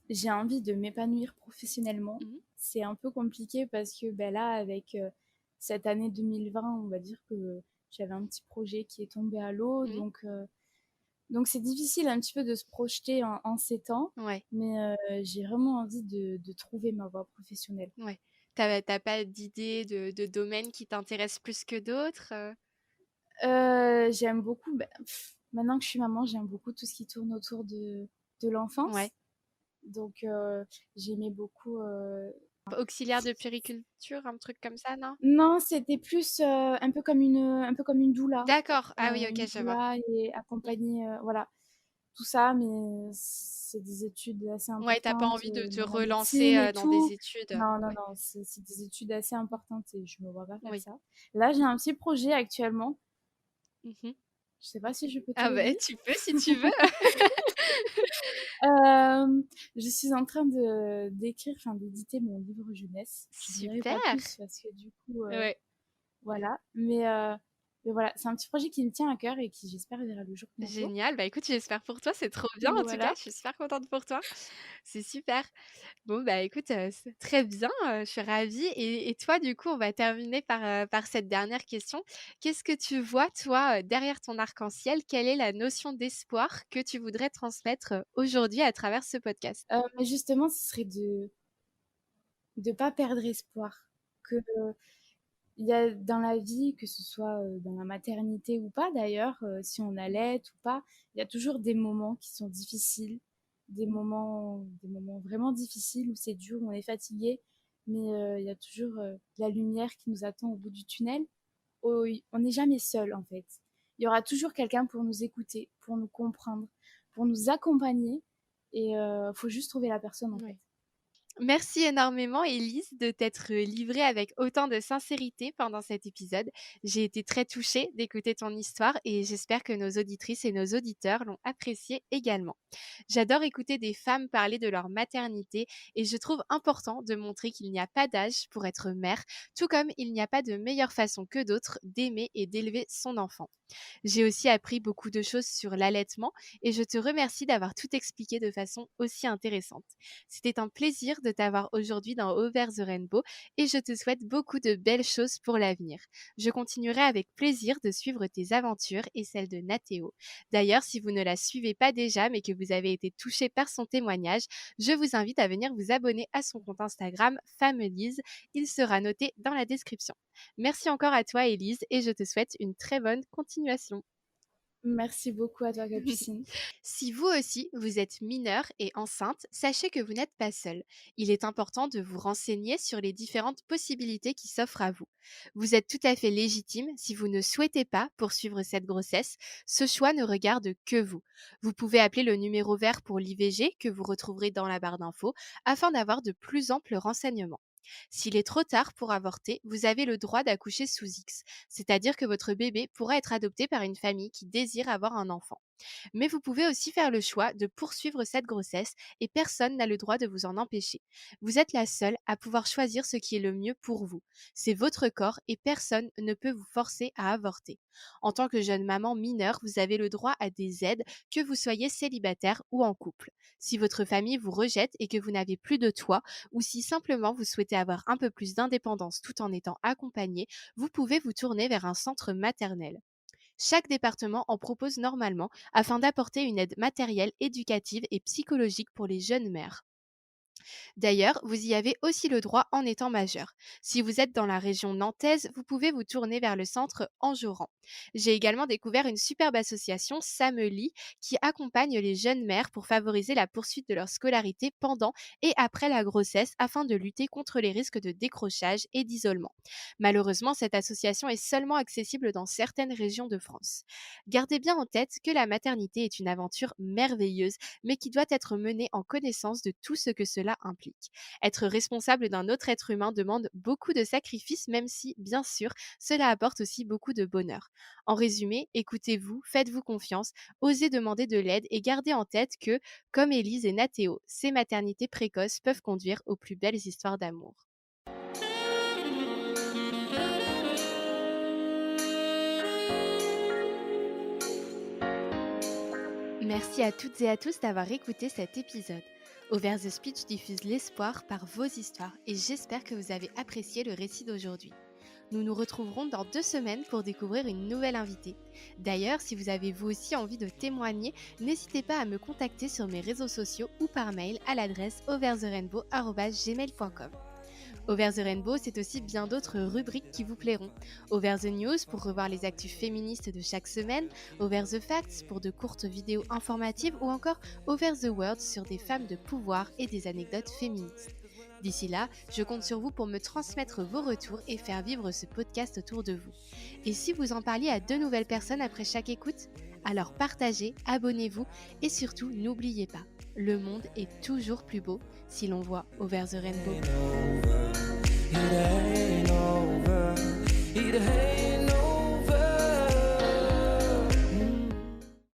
J'ai envie de m'épanouir professionnellement. Mmh. C'est un peu compliqué parce que, bah, là, avec, cette année 2020, on va dire que j'avais un petit projet qui est tombé à l'eau, Mmh. donc c'est difficile un petit peu de se projeter en ces temps, Ouais, mais j'ai vraiment envie de trouver ma voie professionnelle. ouais. Tu as pas d'idée de domaine qui t'intéresse plus que d'autres? J'aime beaucoup, bah, maintenant que je suis maman, j'aime beaucoup tout ce qui tourne autour de Ouais. l'enfance. Donc j'aimais beaucoup, Auxiliaire de puériculture, un truc comme ça, non? non, c'était plus, un peu comme une doula. D'accord. Ah oui, OK, Une je vois. doula et Mmh. accompagner, voilà, tout ça, mais c'est des études assez Ouais, tu as pas importantes, envie de te dans la relancer, médecine et dans des tout. études, Non, non, ouais. non, c'est des études assez importantes et je me vois pas faire Oui. ça. Là, j'ai un petit projet actuellement, Mmh. je sais pas si je peux te Ah le bah, dire. tu peux si tu veux. Je suis en train de d'écrire, enfin d'éditer mon livre jeunesse. Je dirai pas Super! plus parce que du coup, Ouais, voilà, mais voilà, c'est un petit projet qui me tient à cœur et qui j'espère verra le jour bientôt. génial. Bah, écoute, j'espère pour toi, c'est trop bien Donc en tout cas, voilà. je suis super contente pour toi. C'est super. Bon, bah, écoute, c'est très bien, je suis ravie et toi, du coup, on va terminer par cette dernière question. Qu'est-ce que tu vois, toi, derrière ton arc-en-ciel? Quelle est la notion d'espoir que tu voudrais transmettre, aujourd'hui à travers ce podcast? Mais justement, ce serait de pas perdre espoir. Que il y a dans la vie, que ce soit, dans la maternité ou pas d'ailleurs, si on allait ou pas, il y a toujours des moments qui sont difficiles, des moments vraiment difficiles où c'est dur, où on est fatigué, mais il y a toujours, la lumière qui nous attend au bout du tunnel. On n'est jamais seul en fait. Il y aura toujours quelqu'un pour nous écouter, pour nous comprendre, pour nous accompagner et faut juste trouver la personne en fait. Oui. Merci énormément Élise de t'être livrée avec autant de sincérité pendant cet épisode. J'ai été très touchée d'écouter ton histoire et j'espère que nos auditrices et nos auditeurs l'ont appréciée également. J'adore écouter des femmes parler de leur maternité et je trouve important de montrer qu'il n'y a pas d'âge pour être mère, tout comme il n'y a pas de meilleure façon que d'autres d'aimer et d'élever son enfant. J'ai aussi appris beaucoup de choses sur l'allaitement et je te remercie d'avoir tout expliqué de façon aussi intéressante. C'était un plaisir de t'avoir aujourd'hui dans Over the Rainbow et je te souhaite beaucoup de belles choses pour l'avenir. Je continuerai avec plaisir de suivre tes aventures et celles de Nathéo. D'ailleurs, si vous ne la suivez pas déjà mais que vous avez été touché par son témoignage, je vous invite à venir vous abonner à son compte Instagram Families. Il sera noté dans la description. Merci encore à toi, Élise, et je te souhaite une très bonne continuation. Merci beaucoup à toi, Capucine. Si vous aussi, vous êtes mineur et enceinte, sachez que vous n'êtes pas seul. Il est important de vous renseigner sur les différentes possibilités qui s'offrent à vous. Vous êtes tout à fait légitime si vous ne souhaitez pas poursuivre cette grossesse. Ce choix ne regarde que vous. Vous pouvez appeler le numéro vert pour l'IVG que vous retrouverez dans la barre d'infos afin d'avoir de plus amples renseignements. S'il est trop tard pour avorter, vous avez le droit d'accoucher sous X, c'est-à-dire que votre bébé pourra être adopté par une famille qui désire avoir un enfant. Mais vous pouvez aussi faire le choix de poursuivre cette grossesse et personne n'a le droit de vous en empêcher. Vous êtes la seule à pouvoir choisir ce qui est le mieux pour vous. C'est votre corps et personne ne peut vous forcer à avorter. En tant que jeune maman mineure, vous avez le droit à des aides, que vous soyez célibataire ou en couple. Si votre famille vous rejette et que vous n'avez plus de toit, ou si simplement vous souhaitez avoir un peu plus d'indépendance tout en étant accompagné, vous pouvez vous tourner vers un centre maternel. Chaque département en propose normalement afin d'apporter une aide matérielle, éducative et psychologique pour les jeunes mères. D'ailleurs, vous y avez aussi le droit en étant majeur. Si vous êtes dans la région nantaise, vous pouvez vous tourner vers le centre Enjolras. J'ai également découvert une superbe association, Sameli, qui accompagne les jeunes mères pour favoriser la poursuite de leur scolarité pendant et après la grossesse afin de lutter contre les risques de décrochage et d'isolement. Malheureusement, cette association est seulement accessible dans certaines régions de France. Gardez bien en tête que la maternité est une aventure merveilleuse, mais qui doit être menée en connaissance de tout ce que cela cela implique. Être responsable d'un autre être humain demande beaucoup de sacrifices, même si, bien sûr, cela apporte aussi beaucoup de bonheur. En résumé, écoutez-vous, faites-vous confiance, osez demander de l'aide et gardez en tête que, comme Élise et Nathéo, ces maternités précoces peuvent conduire aux plus belles histoires d'amour. Merci à toutes et à tous d'avoir écouté cet épisode. Over the Speech diffuse l'espoir par vos histoires et j'espère que vous avez apprécié le récit d'aujourd'hui. Nous nous retrouverons dans 2 semaines pour découvrir une nouvelle invitée. D'ailleurs, si vous avez vous aussi envie de témoigner, n'hésitez pas à me contacter sur mes réseaux sociaux ou par mail à l'adresse overtherainbow@gmail.com. Over the Rainbow, c'est aussi bien d'autres rubriques qui vous plairont. Over the News pour revoir les actus féministes de chaque semaine, Over the Facts pour de courtes vidéos informatives ou encore Over the World sur des femmes de pouvoir et des anecdotes féministes. D'ici là, je compte sur vous pour me transmettre vos retours et faire vivre ce podcast autour de vous. Et si vous en parliez à 2 nouvelles personnes après chaque écoute, alors partagez, abonnez-vous et surtout n'oubliez pas, le monde est toujours plus beau si l'on voit Over the Rainbow. It ain't over. It ain't